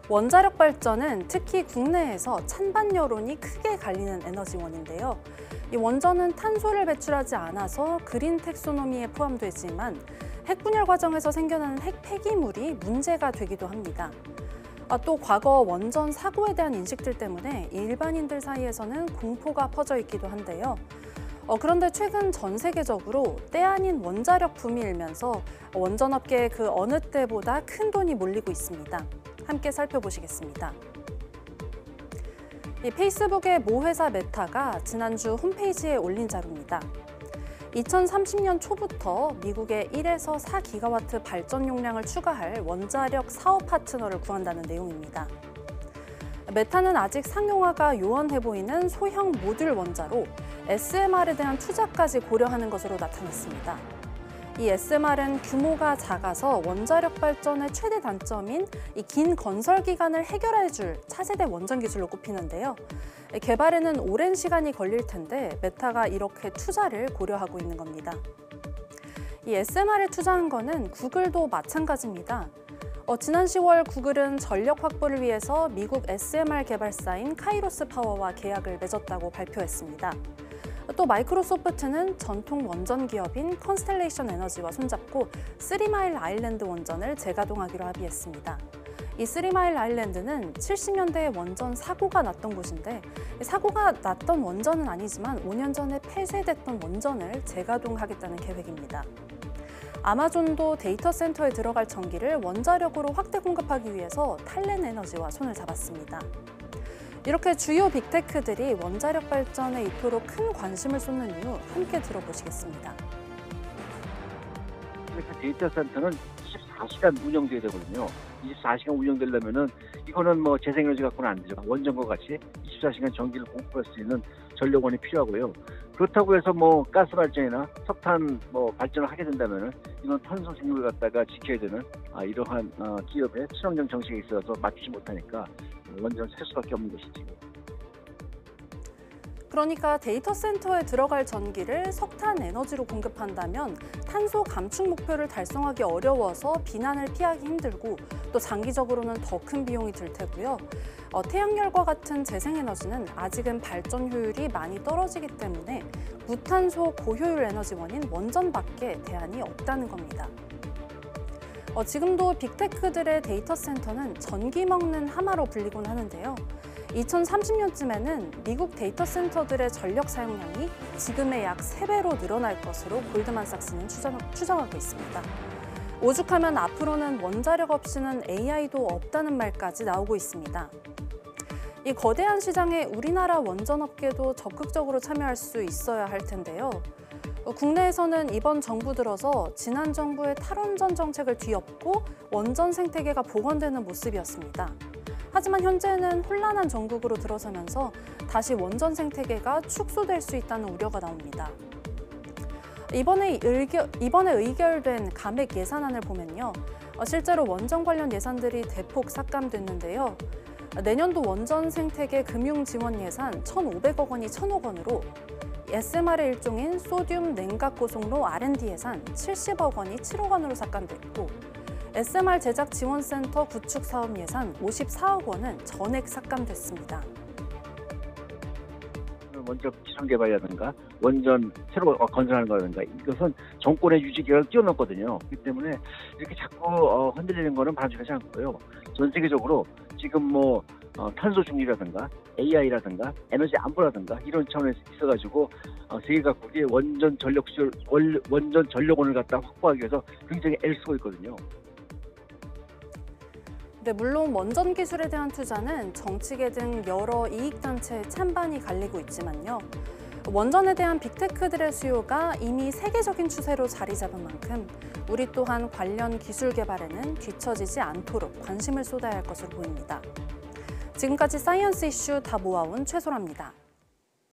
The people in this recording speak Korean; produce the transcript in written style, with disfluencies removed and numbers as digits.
원자력 발전은 특히 국내에서 찬반 여론이 크게 갈리는 에너지원인데요. 이 원전은 탄소를 배출하지 않아서 그린 텍소노미에 포함되지만 핵분열 과정에서 생겨나는 핵 폐기물이 문제가 되기도 합니다. 또 과거 원전 사고에 대한 인식들 때문에 일반인들 사이에서는 공포가 퍼져 있기도 한데요. 그런데 최근 전 세계적으로 때 아닌 원자력 붐이 일면서 원전업계에 그 어느 때보다 큰 돈이 몰리고 있습니다. 함께 살펴보시겠습니다. 이 페이스북의 모 회사 메타가 지난주 홈페이지에 올린 자료입니다. 2030년 초부터 미국의 1에서 4기가와트 발전 용량을 추가할 원자력 사업 파트너를 구한다는 내용입니다. 메타는 아직 상용화가 요원해 보이는 소형 모듈 원자로 SMR에 대한 투자까지 고려하는 것으로 나타났습니다. 이 SMR은 규모가 작아서 원자력 발전의 최대 단점인 이 긴 건설 기간을 해결해줄 차세대 원전 기술로 꼽히는데요. 개발에는 오랜 시간이 걸릴 텐데 메타가 이렇게 투자를 고려하고 있는 겁니다. 이 SMR에 투자한 거는 구글도 마찬가지입니다. 지난 10월 구글은 전력 확보를 위해서 미국 SMR 개발사인 카이로스 파워와 계약을 맺었다고 발표했습니다. 또 마이크로소프트는 전통 원전 기업인 컨스텔레이션 에너지와 손잡고 3마일 아일랜드 원전을 재가동하기로 합의했습니다. 이 3마일 아일랜드는 70년대에 원전 사고가 났던 곳인데 사고가 났던 원전은 아니지만 5년 전에 폐쇄됐던 원전을 재가동하겠다는 계획입니다. 아마존도 데이터 센터에 들어갈 전기를 원자력으로 확대 공급하기 위해서 탈렌 에너지와 손을 잡았습니다. 이렇게 주요 빅테크들이 원자력 발전에 이토록 큰 관심을 쏟는 이유 함께 들어보시겠습니다. 데이터 센터는 24시간 운영돼야 되거든요. 24시간 운영되려면은 이거는 뭐 재생에너지 갖고는 안 되죠. 원전과 같이 24시간 전기를 공급할 수 있는 전력원이 필요하고요. 그렇다고 해서 뭐 가스 발전이나 석탄 발전을 하게 된다면은 이건 탄소 중립을 갖다가 지켜야 되는 이러한 기업의 친환경 정책에 있어서 맞추지 못하니까 원전을 셀 수밖에 없는 것이지. 그러니까 데이터 센터에 들어갈 전기를 석탄 에너지로 공급한다면 탄소 감축 목표를 달성하기 어려워서 비난을 피하기 힘들고 또 장기적으로는 더 큰 비용이 들 테고요. 태양열과 같은 재생에너지는 아직은 발전 효율이 많이 떨어지기 때문에 무탄소 고효율 에너지원인 원전밖에 대안이 없다는 겁니다. 지금도 빅테크들의 데이터 센터는 전기 먹는 하마로 불리곤 하는데요. 2030년쯤에는 미국 데이터 센터들의 전력 사용량이 지금의 약 3배로 늘어날 것으로 골드만삭스는 추정하고 있습니다. 오죽하면 앞으로는 원자력 없이는 AI도 없다는 말까지 나오고 있습니다. 이 거대한 시장에 우리나라 원전업계도 적극적으로 참여할 수 있어야 할 텐데요. 국내에서는 이번 정부 들어서 지난 정부의 탈원전 정책을 뒤엎고 원전 생태계가 복원되는 모습이었습니다. 하지만 현재는 혼란한 정국으로 들어서면서 다시 원전 생태계가 축소될 수 있다는 우려가 나옵니다. 이번에 의결된 감액 예산안을 보면요. 실제로 원전 관련 예산들이 대폭 삭감됐는데요. 내년도 원전 생태계 금융 지원 예산 1,500억 원이 1,000억 원으로 SMR의 일종인 소듐 냉각 고속로 R&D 예산 70억 원이 7억 원으로 삭감됐고 SMR 제작 지원센터 구축 사업 예산 54억 원은 전액 삭감됐습니다. 원자력 기술 개발이라든가 원전 새로 건설하는 거라든가 이것은 정권의 유지 계획을 뛰어넘거든요. 그렇기 때문에 이렇게 자꾸 흔들리는 거는 바람직하지 않고요. 전 세계적으로 지금 탄소 중립이라든가 AI라든가 에너지 안보라든가 이런 차원에서 있어가지고 세계 각국이 원전 전력원을 갖다 확보하기 위해서 굉장히 애를 쓰고 있거든요. 네, 물론 원전 기술에 대한 투자는 정치계 등 여러 이익단체의 찬반이 갈리고 있지만요. 원전에 대한 빅테크들의 수요가 이미 세계적인 추세로 자리 잡은 만큼 우리 또한 관련 기술 개발에는 뒤처지지 않도록 관심을 쏟아야 할 것으로 보입니다. 지금까지 사이언스 이슈 다 모아온 최소라입니다.